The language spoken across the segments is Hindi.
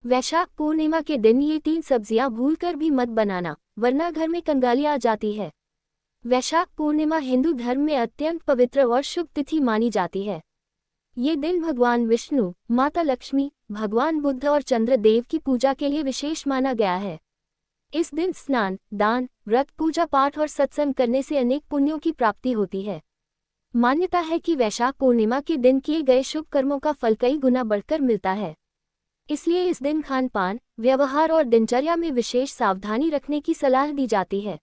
वैशाख पूर्णिमा के दिन ये 3 सब्जियां भूलकर भी मत बनाना, वरना घर में कंगाली आ जाती है। वैशाख पूर्णिमा हिंदू धर्म में अत्यंत पवित्र और शुभ तिथि मानी जाती है। ये दिन भगवान विष्णु, माता लक्ष्मी, भगवान बुद्ध और चंद्र देव की पूजा के लिए विशेष माना गया है। इस दिन स्नान, दान, व्रत, पूजा पाठ और सत्संग करने से अनेक पुण्यों की प्राप्ति होती है। मान्यता है कि वैशाख पूर्णिमा के दिन किए गए शुभ कर्मों का फल कई गुना बढ़कर मिलता है। इसलिए इस दिन खान पान, व्यवहार और दिनचर्या में विशेष सावधानी रखने की सलाह दी जाती है।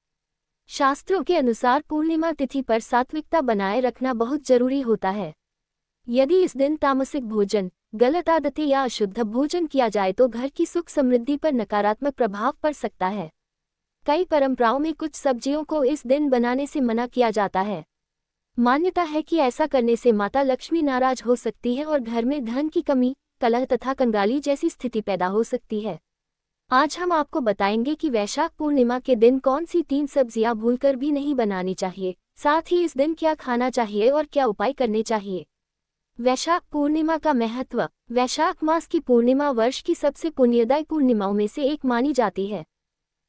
शास्त्रों के अनुसार पूर्णिमा तिथि पर सात्विकता बनाए रखना बहुत जरूरी होता है। यदि इस दिन तामसिक भोजन, गलत आदतें या अशुद्ध भोजन किया जाए तो घर की सुख समृद्धि पर नकारात्मक प्रभाव पड़ सकता है। कई परंपराओं में कुछ सब्जियों को इस दिन बनाने से मना किया जाता है। मान्यता है कि ऐसा करने से माता लक्ष्मी नाराज हो सकती है और घर में धन की कमी, कलह तथा कंगाली जैसी स्थिति पैदा हो सकती है। आज हम आपको बताएंगे कि वैशाख पूर्णिमा के दिन कौन सी 3 सब्जियां भूलकर भी नहीं बनानी चाहिए, साथ ही इस दिन क्या खाना चाहिए और क्या उपाय करने चाहिए। वैशाख पूर्णिमा का महत्व। वैशाख मास की पूर्णिमा वर्ष की सबसे पुण्यदायी पूर्णिमाओं में से एक मानी जाती है।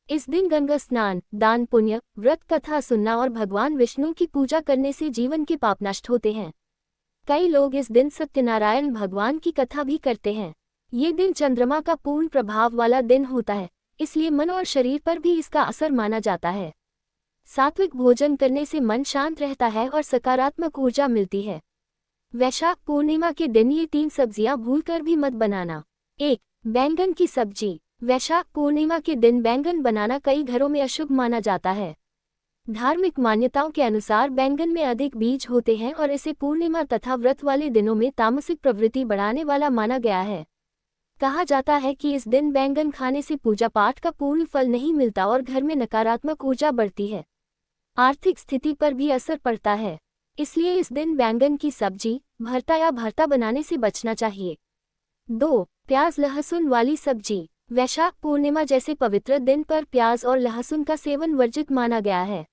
इस दिन गंगा स्नान, दान पुण्य, व्रत कथा सुनना और भगवान विष्णु की पूजा करने से जीवन के पाप नष्ट होते हैं। कई लोग इस दिन सत्यनारायण भगवान की कथा भी करते हैं। ये दिन चंद्रमा का पूर्ण प्रभाव वाला दिन होता है, इसलिए मन और शरीर पर भी इसका असर माना जाता है। सात्विक भोजन करने से मन शांत रहता है और सकारात्मक ऊर्जा मिलती है। वैशाख पूर्णिमा के दिन ये 3 सब्जियां भूलकर भी मत बनाना। 1. बैंगन की सब्जी। वैशाख पूर्णिमा के दिन बैंगन बनाना कई घरों में अशुभ माना जाता है। धार्मिक मान्यताओं के अनुसार बैंगन में अधिक बीज होते हैं और इसे पूर्णिमा तथा व्रत वाले दिनों में तामसिक प्रवृत्ति बढ़ाने वाला माना गया है। कहा जाता है कि इस दिन बैंगन खाने से पूजा पाठ का पूर्ण फल नहीं मिलता और घर में नकारात्मक ऊर्जा बढ़ती है। आर्थिक स्थिति पर भी असर पड़ता है, इसलिए इस दिन बैंगन की सब्जी, भरता या भरता बनाने से बचना चाहिए। 2. प्याज लहसुन वाली सब्जी। वैशाख पूर्णिमा जैसे पवित्र दिन पर प्याज और लहसुन का सेवन वर्जित माना गया है।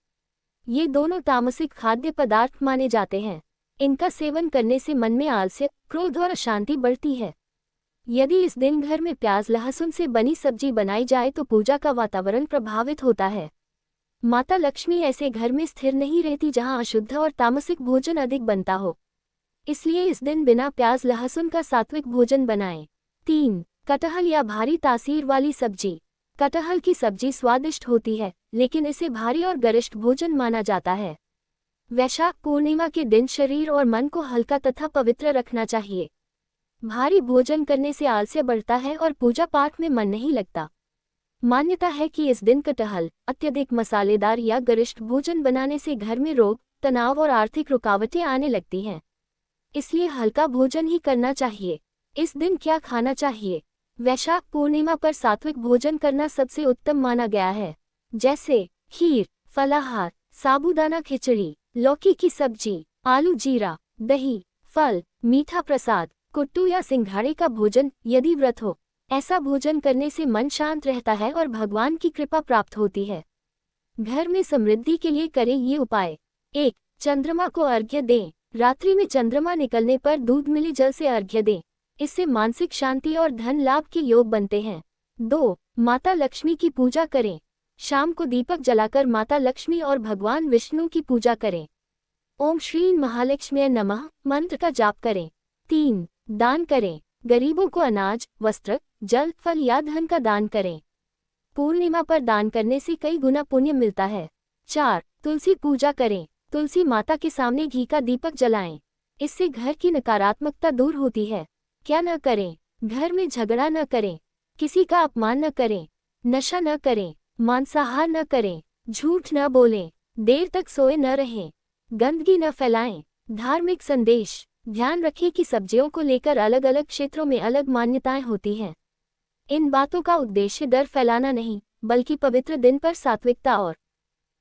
ये दोनों तामसिक खाद्य पदार्थ माने जाते हैं। इनका सेवन करने से मन में आलस्य, क्रोध और अशांति बढ़ती है। यदि इस दिन घर में प्याज लहसुन से बनी सब्जी बनाई जाए तो पूजा का वातावरण प्रभावित होता है। माता लक्ष्मी ऐसे घर में स्थिर नहीं रहती जहां अशुद्ध और तामसिक भोजन अधिक बनता हो। इसलिए इस दिन बिना प्याज लहसुन का सात्विक भोजन बनाएं। 3. कटहल या भारी तासीर वाली सब्जी। कटहल की सब्जी स्वादिष्ट होती है, लेकिन इसे भारी और गरिष्ठ भोजन माना जाता है। वैशाख पूर्णिमा के दिन शरीर और मन को हल्का तथा पवित्र रखना चाहिए। भारी भोजन करने से आलस्य बढ़ता है और पूजा पाठ में मन नहीं लगता। मान्यता है कि इस दिन कटहल, अत्यधिक मसालेदार या गरिष्ठ भोजन बनाने से घर में रोग, तनाव और आर्थिक रुकावटें आने लगती हैं। इसलिए हल्का भोजन ही करना चाहिए। इस दिन क्या खाना चाहिए। वैशाख पूर्णिमा पर सात्विक भोजन करना सबसे उत्तम माना गया है, जैसे खीर, फलाहार, साबूदाना खिचड़ी, लौकी की सब्जी, आलू जीरा, दही, फल, मीठा प्रसाद, कुट्टू या सिंघाड़े का भोजन। यदि व्रत हो, ऐसा भोजन करने से मन शांत रहता है और भगवान की कृपा प्राप्त होती है। घर में समृद्धि के लिए करें ये उपाय। 1. चंद्रमा को अर्घ्य दें। रात्रि में चंद्रमा निकलने पर दूध मिले जल से अर्घ्य दें। इससे मानसिक शांति और धन लाभ के योग बनते हैं। 2. माता लक्ष्मी की पूजा करें। शाम को दीपक जलाकर माता लक्ष्मी और भगवान विष्णु की पूजा करें। ओम श्री महालक्ष्मी नमः मंत्र का जाप करें। 3. दान करें। गरीबों को अनाज, वस्त्र, जल, फल या धन का दान करें। पूर्णिमा पर दान करने से कई गुना पुण्य मिलता है। 4. तुलसी पूजा करें। तुलसी माता के सामने घी का दीपक जलाएं। इससे घर की नकारात्मकता दूर होती है। क्या न करें। घर में झगड़ा न करें, किसी का अपमान न करें, नशा न करें, मांसाहार न करें, झूठ न बोलें, देर तक सोए न रहें, गंदगी न फैलाएं। धार्मिक संदेश। ध्यान रखें कि सब्जियों को लेकर अलग अलग क्षेत्रों में अलग मान्यताएं होती हैं। इन बातों का उद्देश्य डर फैलाना नहीं, बल्कि पवित्र दिन पर सात्विकता और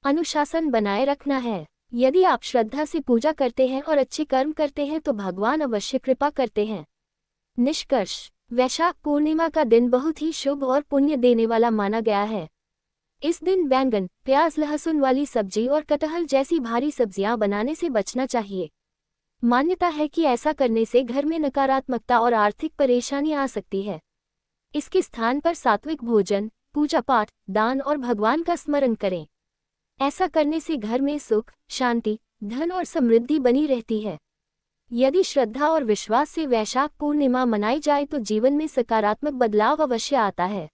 अनुशासन बनाए रखना है। यदि आप श्रद्धा से पूजा करते हैं और अच्छे कर्म करते हैं तो भगवान अवश्य कृपा करते हैं। निष्कर्ष। वैशाख पूर्णिमा का दिन बहुत ही शुभ और पुण्य देने वाला माना गया है। इस दिन बैंगन, प्याज लहसुन वाली सब्जी और कटहल जैसी भारी सब्जियां बनाने से बचना चाहिए। मान्यता है कि ऐसा करने से घर में नकारात्मकता और आर्थिक परेशानी आ सकती है। इसके स्थान पर सात्विक भोजन, पूजा पाठ, दान और भगवान का स्मरण करें। ऐसा करने से घर में सुख, शांति, धन और समृद्धि बनी रहती है। यदि श्रद्धा और विश्वास से वैशाख पूर्णिमा मनाई जाए तो जीवन में सकारात्मक बदलाव अवश्य आता है।